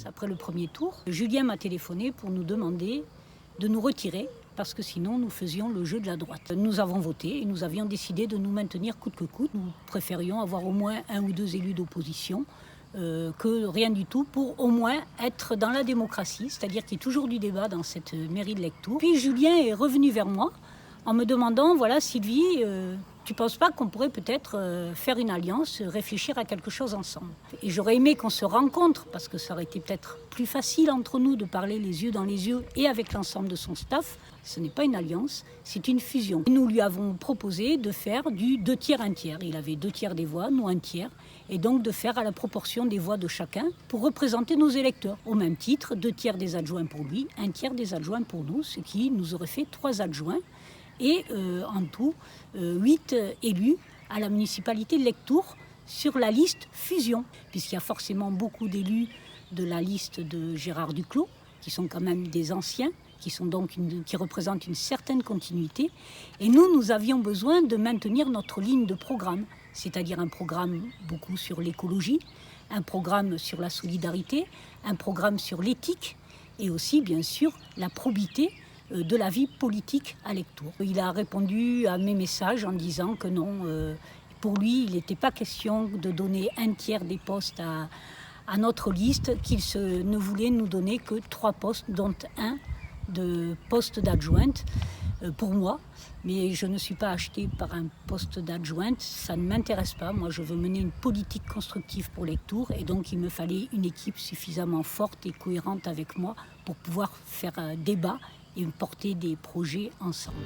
Après le premier tour, Julien m'a téléphoné pour nous demander de nous retirer parce que sinon nous faisions le jeu de la droite. Nous avons voté et nous avions décidé de nous maintenir coûte que coûte. Nous préférions avoir au moins 1 ou 2 élus d'opposition que rien du tout pour au moins être dans la démocratie, c'est-à-dire qu'il y ait toujours du débat dans cette mairie de Lectoure. Puis Julien est revenu vers moi en me demandant, voilà Sylvie, tu ne penses pas qu'on pourrait peut-être faire une alliance, réfléchir à quelque chose ensemble? Et j'aurais aimé qu'on se rencontre, parce que ça aurait été peut-être plus facile entre nous de parler les yeux dans les yeux et avec l'ensemble de son staff. Ce n'est pas une alliance, c'est une fusion. Nous lui avons proposé de faire du 2 tiers, 1 tiers. Il avait 2 tiers des voix, nous 1 tiers. Et donc de faire à la proportion des voix de chacun pour représenter nos électeurs. Au même titre, 2 tiers des adjoints pour lui, 1 tiers des adjoints pour nous, ce qui nous aurait fait 3 adjoints. Et en tout, 8 élus à la municipalité de Lectoure sur la liste fusion, puisqu'il y a forcément beaucoup d'élus de la liste de Gérard Duclos, qui sont quand même des anciens, qui représentent une certaine continuité. Et nous avions besoin de maintenir notre ligne de programme, c'est-à-dire un programme beaucoup sur l'écologie, un programme sur la solidarité, un programme sur l'éthique et aussi, bien sûr, la probité de la vie politique à Lectoure. Il a répondu à mes messages en disant que non, pour lui, il n'était pas question de donner 1 tiers des postes à notre liste, qu'il ne voulait nous donner que 3 postes, dont 1 de poste d'adjointe pour moi. Mais je ne suis pas achetée par un poste d'adjointe, ça ne m'intéresse pas. Moi, je veux mener une politique constructive pour Lectoure et donc il me fallait une équipe suffisamment forte et cohérente avec moi pour pouvoir faire un débat et porter des projets ensemble.